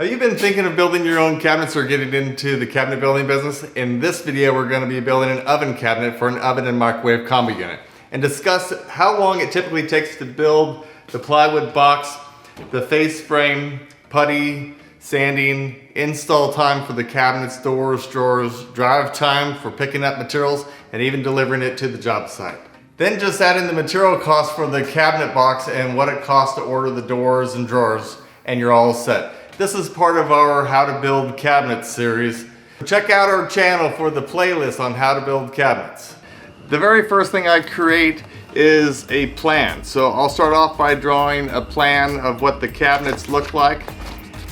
Have you been thinking of building your own cabinets or getting into the cabinet building business? In this video, we're going to be building an oven cabinet for an oven and microwave combo unit and discuss how long it typically takes to build the plywood box, the face frame, putty, sanding, install time for the cabinets, doors, drawers, drive time for picking up materials, and even delivering it to the job site. Then just add in the material cost for the cabinet box and what it costs to order the doors and drawers, and you're all set. This is part of our How to Build Cabinets series. Check out our channel for the playlist on how to build cabinets. The very first thing I create is a plan. So I'll start off by drawing a plan of what the cabinets look like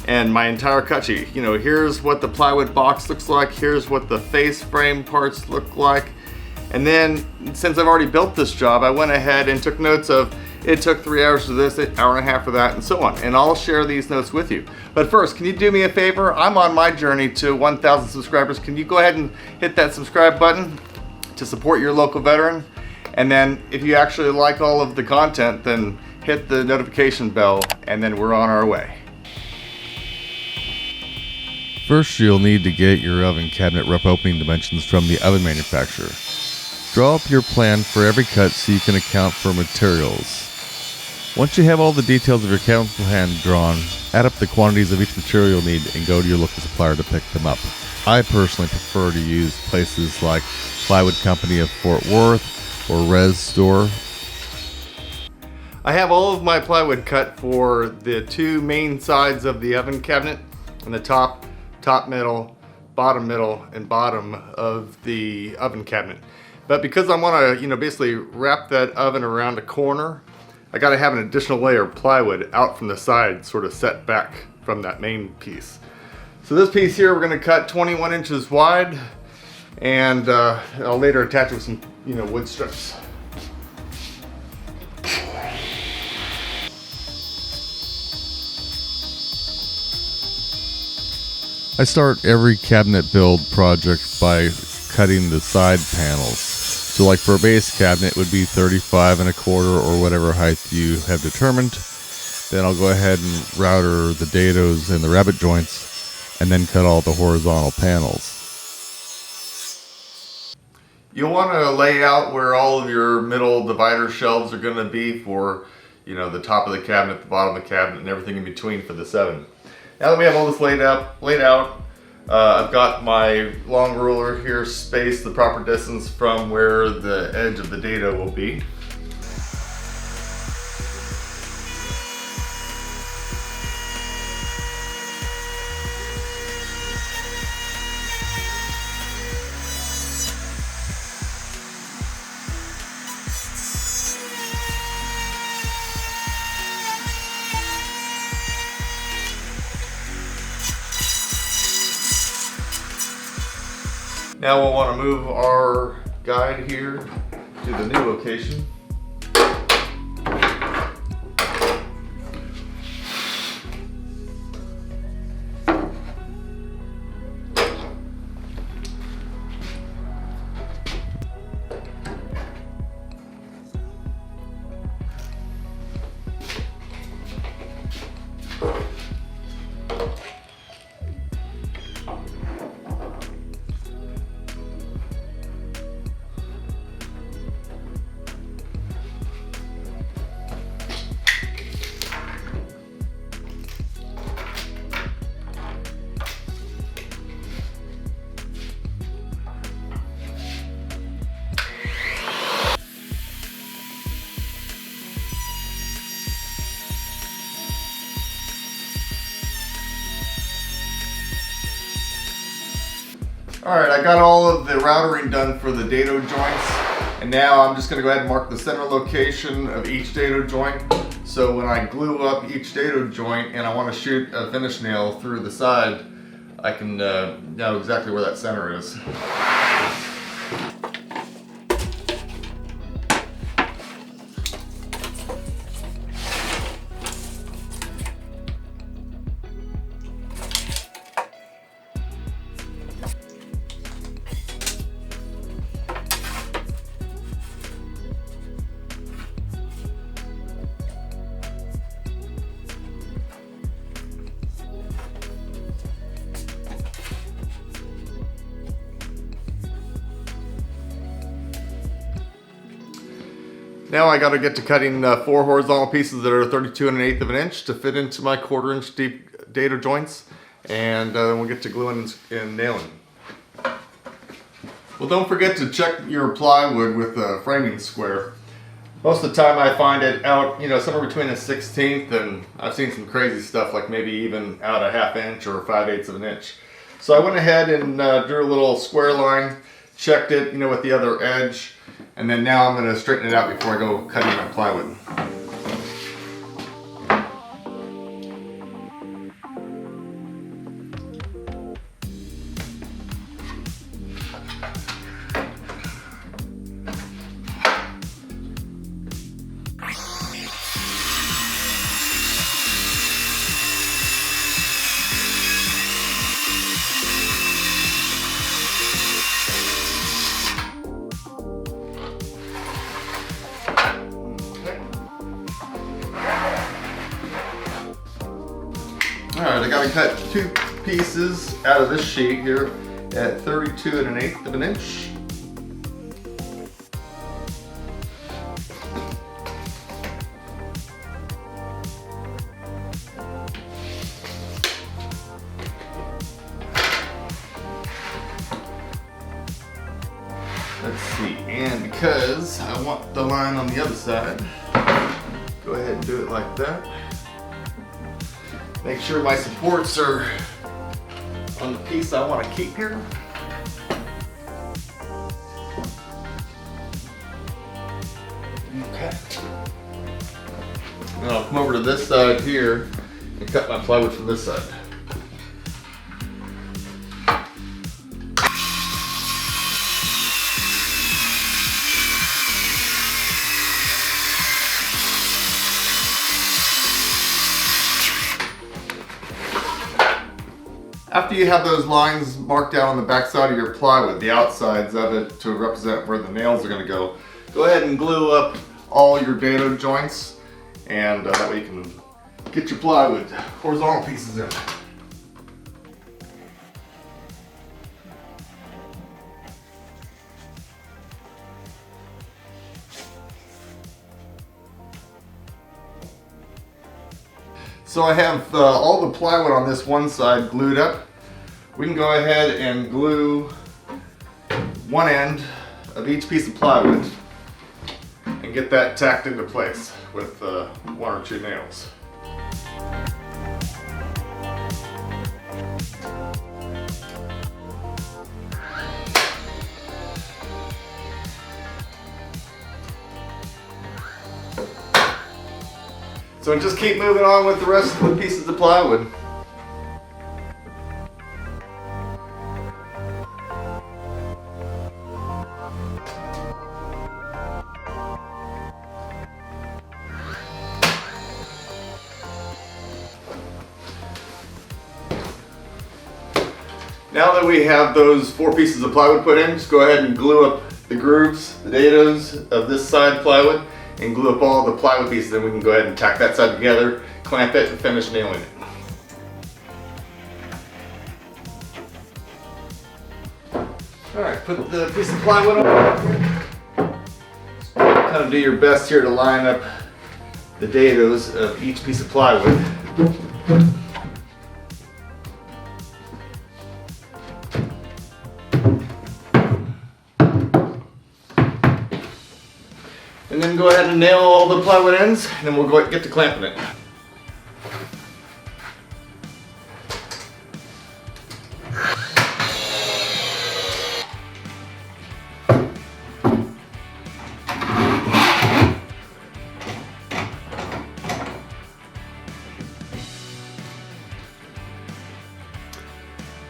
and my entire cut sheet. You know, here's what the plywood box looks like, here's what the face frame parts look like. And then, since I've already built this job, I went ahead and took notes of it took 3 hours for this, an hour and a half for that, and so on. And I'll share these notes with you. But first, can you do me a favor? I'm on my journey to 1,000 subscribers. Can you go ahead and hit that subscribe button to support your local veteran? And then if you actually like all of the content, then hit the notification bell, and then we're on our way. First, you'll need to get your oven cabinet rough opening dimensions from the oven manufacturer. Draw up your plan for every cut so you can account for materials. Once you have all the details of your cabinet plan drawn, add up the quantities of each material you'll need and go to your local supplier to pick them up. I personally prefer to use places like Plywood Company of Fort Worth or ResDoor. I have all of my plywood cut for the two main sides of the oven cabinet, and the top middle, and bottom of the oven cabinet. But because I want to, basically wrap that oven around a corner, I got to have an additional layer of plywood out from the side, sort of set back from that main piece. So this piece here, we're going to cut 21 inches wide, and I'll later attach it with some, wood strips. I start every cabinet build project by cutting the side panels. So like for a base cabinet, it would be 35 1/4 or whatever height you have determined. Then I'll go ahead and router the dados and the rabbet joints and then cut all the horizontal panels. You'll want to lay out where all of your middle divider shelves are going to be for, the top of the cabinet, the bottom of the cabinet, and everything in between for this oven. Now that we have all this laid out, I've got my long ruler here spaced the proper distance from where the edge of the dado will be. Now we'll want to move our guide here to the new location. Alright, I got all of the routering done for the dado joints, and now I'm just going to go ahead and mark the center location of each dado joint. So when I glue up each dado joint and I want to shoot a finish nail through the side, I can know exactly where that center is. Now I got to get to cutting 4 horizontal pieces that are 32 1/8 of an inch to fit into my 1/4 inch deep dado joints, and then we'll get to gluing and nailing. Well, don't forget to check your plywood with a framing square. Most of the time I find it out, somewhere between a 1/16, and I've seen some crazy stuff like maybe even out a 1/2 inch or 5/8 of an inch. So I went ahead and drew a little square line, checked it, with the other edge, and then now I'm going to straighten it out before I go cutting my plywood. Alright, I gotta cut 2 pieces out of this sheet here at 32 1/8 of an inch. Let's see, and because I want the line on the other side, go ahead and do it like that. Make sure my supports are on the piece I want to keep here. Okay. Now I'll come over to this side here and cut my plywood from this side. After you have those lines marked out on the back side of your plywood, the outsides of it to represent where the nails are going to go ahead and glue up all your dado joints, and that way you can get your plywood horizontal pieces in. So I have all the plywood on this one side glued up. We can go ahead and glue one end of each piece of plywood and get that tacked into place with 1 or 2 nails. So just keep moving on with the rest of the pieces of plywood. Now that we have those 4 pieces of plywood put in, just go ahead and glue up the grooves, the dados of this side plywood, and glue up all the plywood pieces, and we can go ahead and tack that side together, clamp it, and finish nailing it. Alright, put the piece of plywood on. Kind of do your best here to line up the dados of each piece of plywood. And then go ahead and nail all the plywood ends, and then we'll get to clamping it.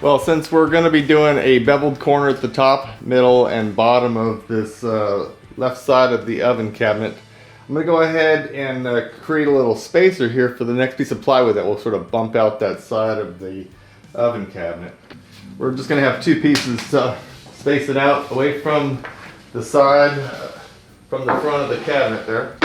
Well, since we're going to be doing a beveled corner at the top, middle, and bottom of this left side of the oven cabinet, I'm going to go ahead and create a little spacer here for the next piece of plywood that will sort of bump out that side of the oven cabinet. We're just going to have 2 pieces space it out away from the side, from the front of the cabinet there.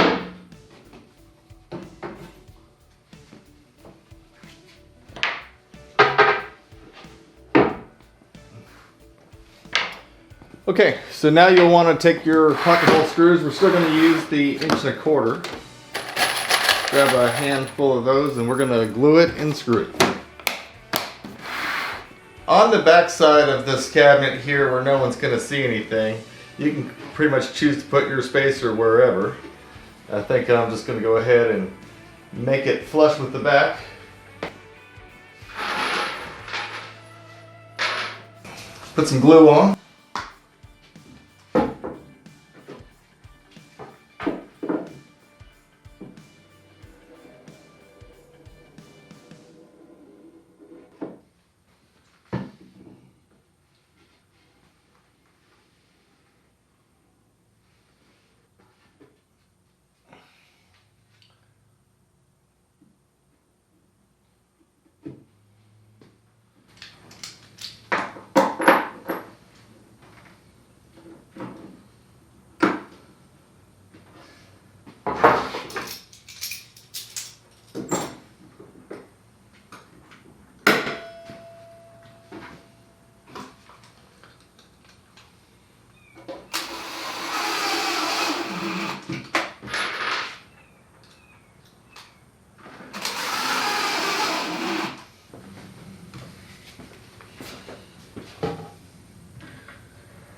Okay, so now you'll want to take your pocket hole screws. We're still going to use the 1.25 inch. Grab a handful of those and we're going to glue it and screw it. On the back side of this cabinet here where no one's going to see anything, you can pretty much choose to put your spacer wherever. I think I'm just going to go ahead and make it flush with the back. Put some glue on.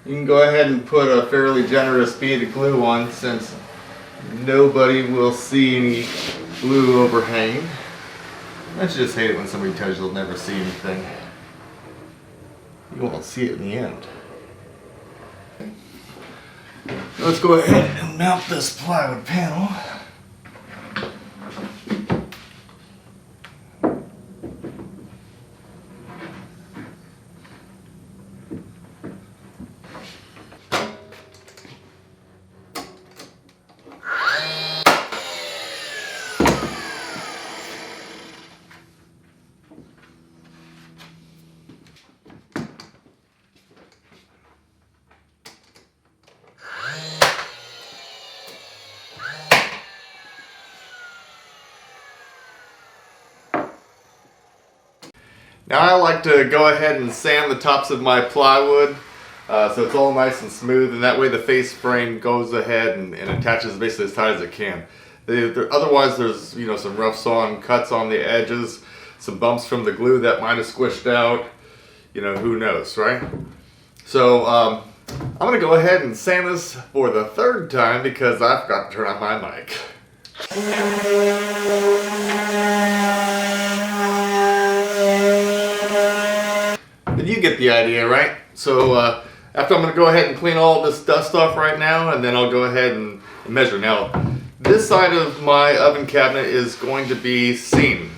You can go ahead and put a fairly generous bead of glue on since nobody will see any glue overhanging. I just hate it when somebody tells you they'll never see anything. You won't see it in the end. Let's go ahead and mount this plywood panel. Now I like to go ahead and sand the tops of my plywood so it's all nice and smooth, and that way the face frame goes ahead and attaches basically as tight as it can. Otherwise there's some rough sawn cuts on the edges, some bumps from the glue that might have squished out, who knows, right? So I'm going to go ahead and sand this for the third time because I forgot to turn on my mic. But you get the idea, right? So after I'm going to go ahead and clean all this dust off right now, and then I'll go ahead and measure. Now, this side of my oven cabinet is going to be seamed.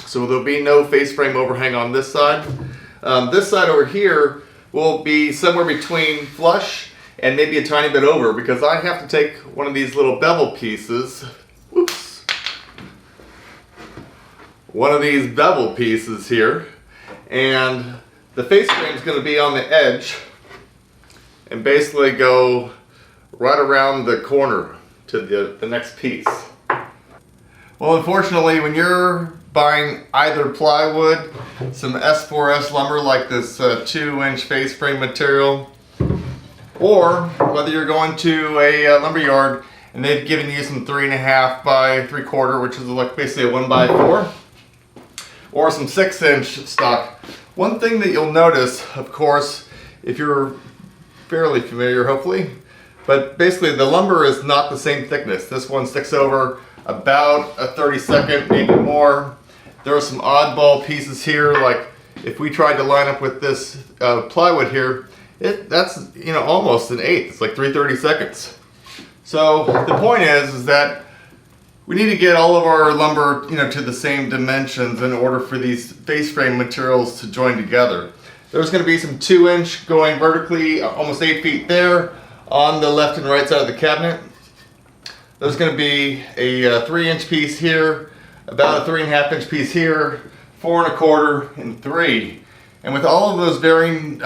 So there'll be no face frame overhang on this side. This side over here will be somewhere between flush and maybe a tiny bit over, because I have to take one of these little bevel pieces. Whoops. One of these bevel pieces here, and the face frame is going to be on the edge and basically go right around the corner to the next piece. Well, unfortunately, when you're buying either plywood, some S4S lumber like this 2-inch face frame material, or whether you're going to a lumber yard and they've given you some 3.5 by 3/4, which is like basically a 1x4, or some 6-inch stock. One thing that you'll notice, of course, if you're fairly familiar, hopefully, but basically the lumber is not the same thickness. This one sticks over about a 32nd, maybe more. There are some oddball pieces here, like if we tried to line up with this plywood here, that's almost an 1/8. It's like 3/32. So the point is that we need to get all of our lumber, to the same dimensions in order for these face frame materials to join together. There's going to be some 2-inch going vertically, almost 8 feet there on the left and right side of the cabinet. There's going to be a 3-inch piece here, about a 3.5-inch piece here, 4.25 and 3. And with all of those varying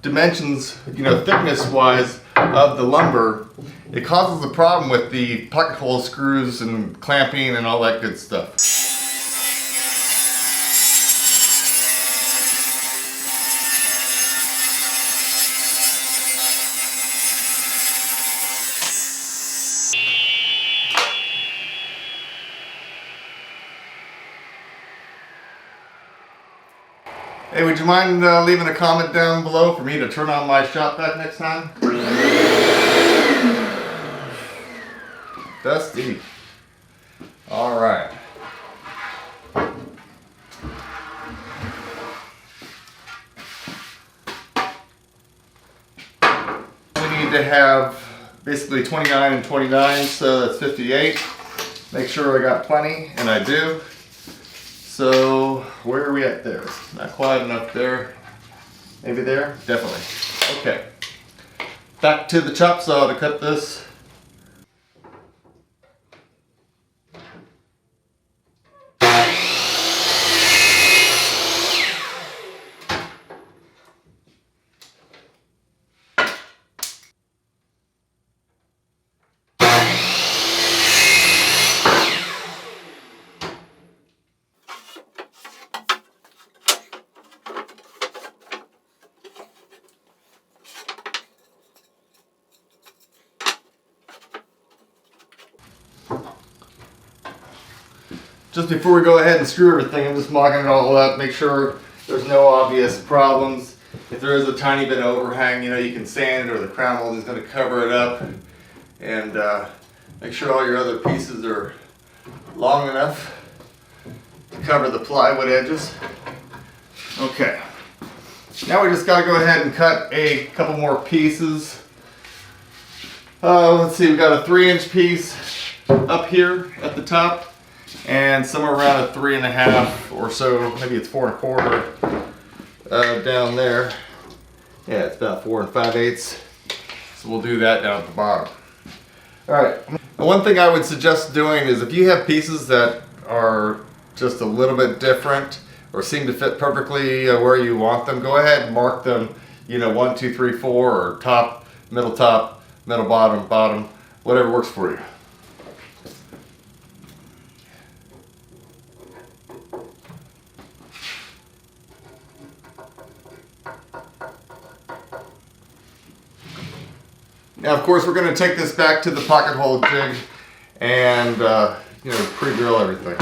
dimensions, thickness-wise of the lumber, it causes a problem with the pocket hole screws and clamping and all that good stuff. Hey, would you mind leaving a comment down below for me to turn on my shop vac next time? Dusty. All right. We need to have basically 29 and 29, so that's 58. Make sure I got plenty, and I do. So where are we at there? Not quite enough there. Maybe there? Definitely. Okay. Back to the chop saw to cut this. Just before we go ahead and screw everything, I'm just mocking it all up, make sure there's no obvious problems. If there is a tiny bit of overhang, you can sand it, or the crown mold is going to cover it up. And make sure all your other pieces are long enough to cover the plywood edges. Okay. Now we just got to go ahead and cut a couple more pieces. Let's see, we got a 3-inch piece up here at the top, and somewhere around a 3.5 or so, maybe it's 4 1/4 down there. Yeah, it's about 4 5/8. So we'll do that down at the bottom. All right. One thing I would suggest doing is if you have pieces that are just a little bit different or seem to fit perfectly where you want them, go ahead and mark them, 1, 2, 3, 4, or top, middle, bottom, bottom, whatever works for you. Now, of course, we're going to take this back to the pocket hole jig and, pre-drill everything.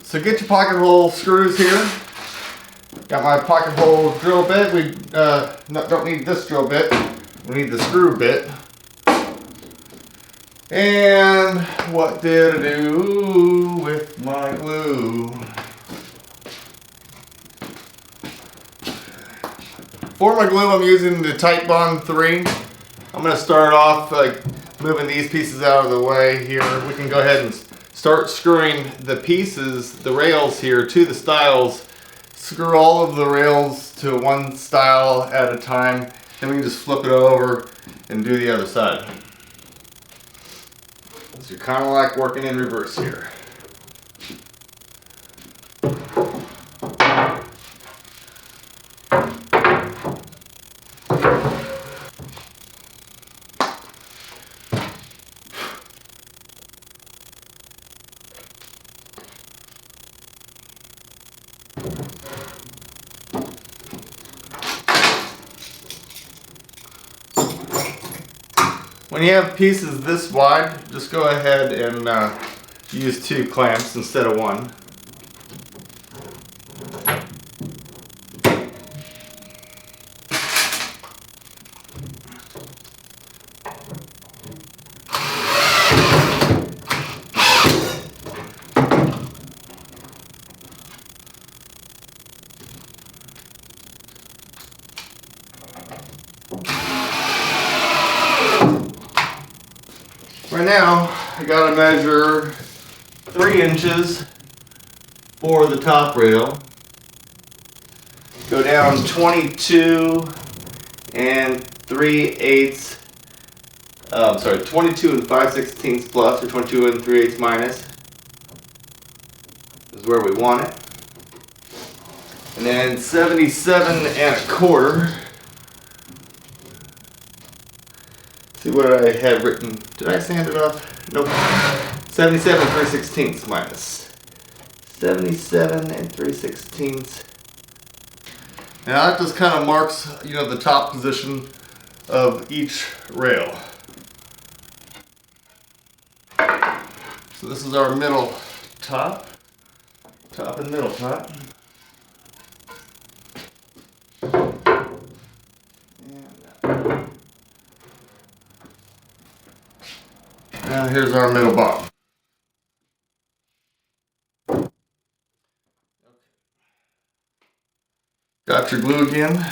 So get your pocket hole screws here. Got my pocket hole drill bit. We don't need this drill bit. We need the screw bit. And what did I do with my glue? For my glue, I'm using the Tight Bond 3. I'm going to start off moving these pieces out of the way here. We can go ahead and start screwing the pieces, the rails here, to the stiles. Screw all of the rails to one stile at a time. Then we can just flip it over and do the other side. So you're kind of like working in reverse here. When you have pieces this wide, just go ahead and use 2 clamps instead of 1. Right now, I gotta measure 3 inches for the top rail. Go down 22 and 3/8. 22 and 5/16 plus, or 22 and 3/8 minus is where we want it. And then 77 and 1/4. See what I had written. Did I sand it off? Nope. 77 3/16 minus. 77 and 3/16. Now that just kind of marks, the top position of each rail. So this is our middle top. Top and middle top. Now here's our middle bottom. Got your glue again.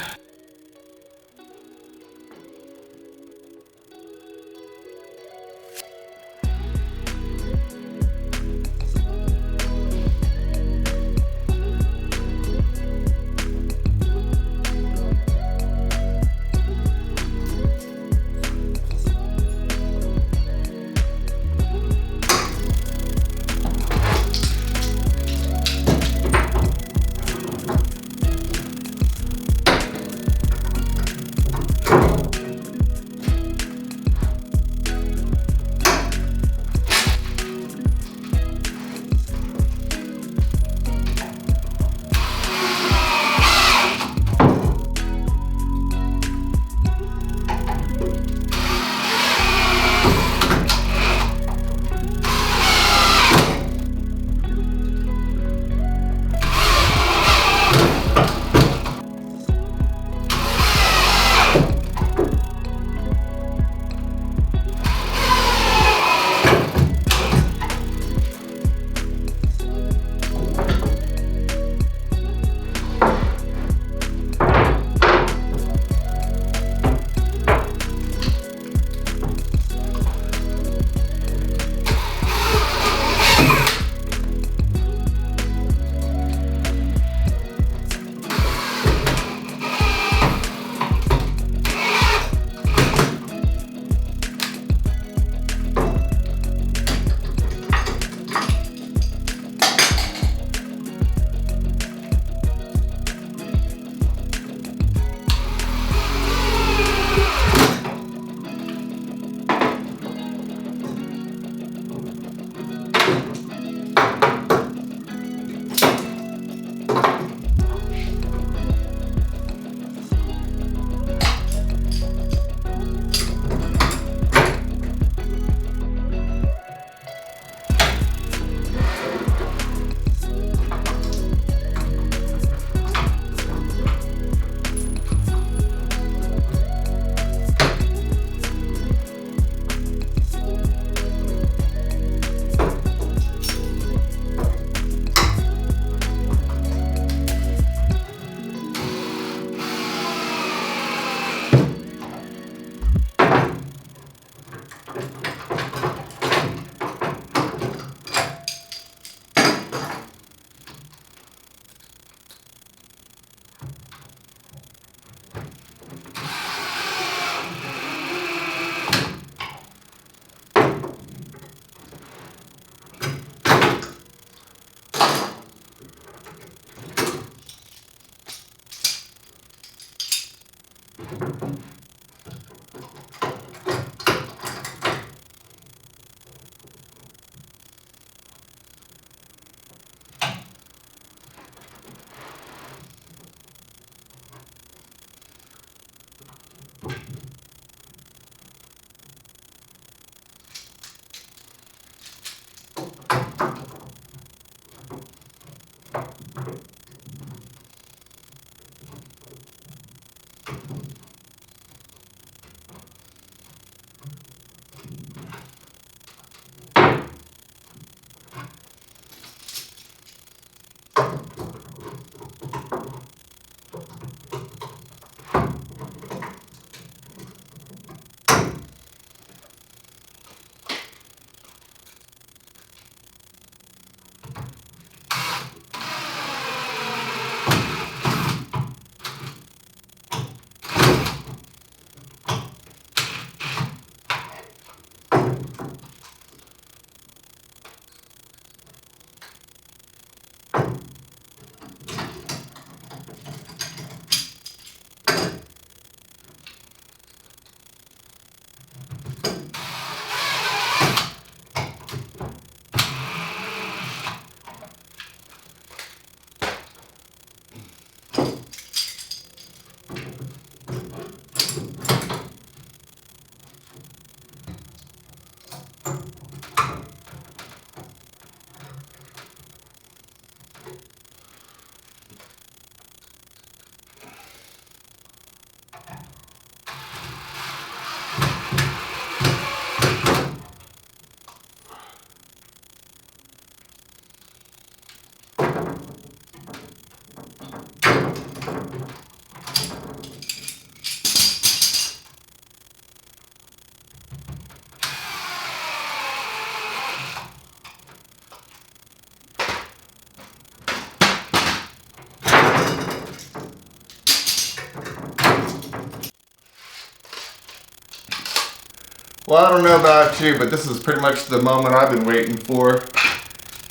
Well, I don't know about you, but this is pretty much the moment I've been waiting for.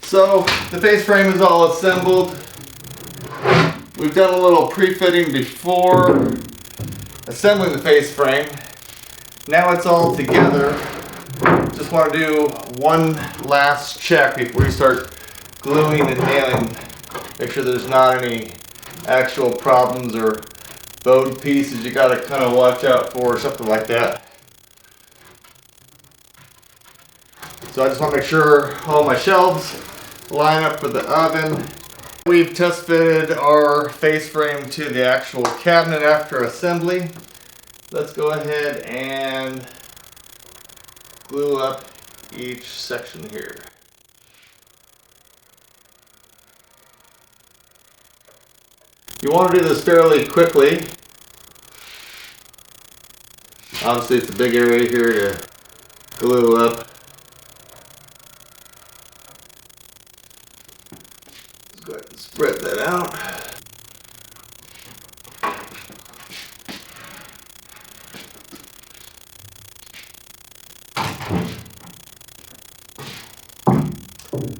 So, the face frame is all assembled. We've done a little pre-fitting before assembling the face frame. Now it's all together. Just want to do one last check before you start gluing and nailing. Make sure there's not any actual problems or bowed pieces you gotta kind of watch out for or something like that. So I just want to make sure all my shelves line up for the oven. We've test fitted our face frame to the actual cabinet after assembly. Let's go ahead and glue up each section here. You want to do this fairly quickly. Obviously it's a big area here to glue up. Let's go ahead and spread that out.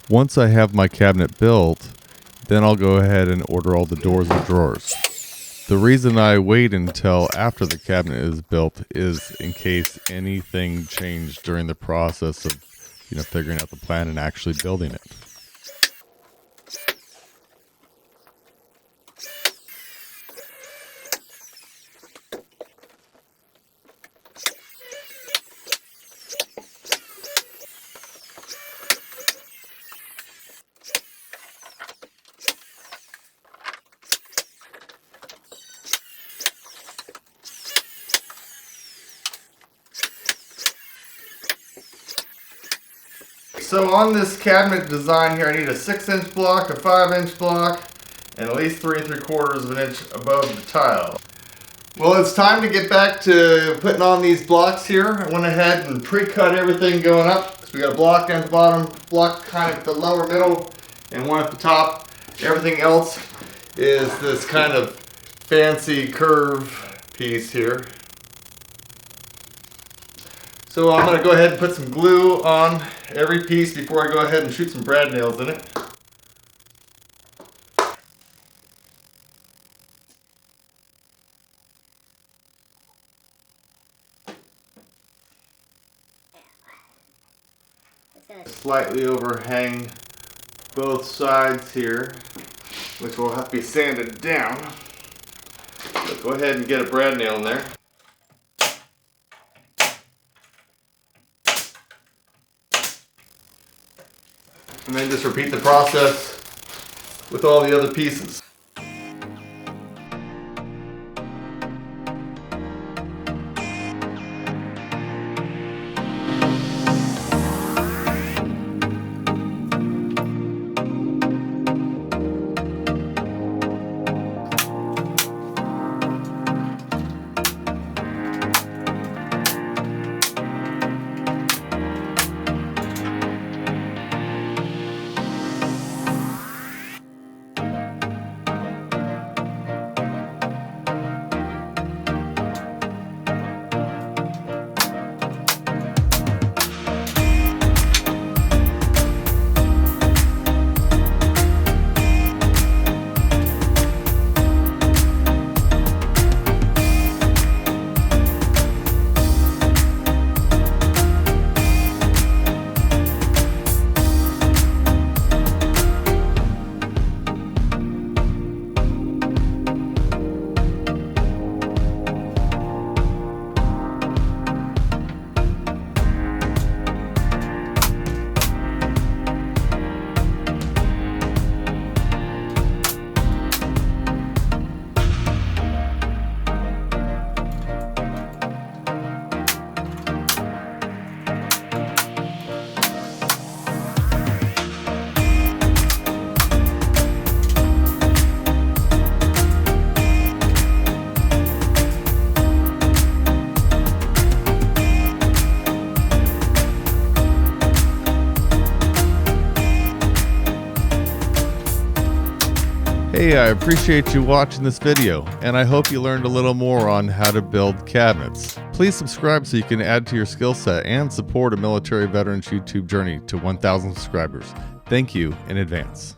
Once I have my cabinet built, then I'll go ahead and order all the doors and drawers. The reason I wait until after the cabinet is built is in case anything changed during the process of, figuring out the plan and actually building it. So on this cabinet design here, I need a 6-inch block, a 5-inch block, and at least 3 3/4 of an inch above the tile. Well, it's time to get back to putting on these blocks here. I went ahead and pre-cut everything going up. So we got a block down at the bottom, block kind of at the lower middle, and one at the top. Everything else is this kind of fancy curve piece here. So I'm going to go ahead and put some glue on every piece before I go ahead and shoot some brad nails in it. Slightly overhang both sides here, which will have to be sanded down. So go ahead and get a brad nail in there. And then just repeat the process with all the other pieces. Hey, I appreciate you watching this video, and I hope you learned a little more on how to build cabinets. Please subscribe so you can add to your skill set and support a military veteran's YouTube journey to 1,000 subscribers. Thank you in advance.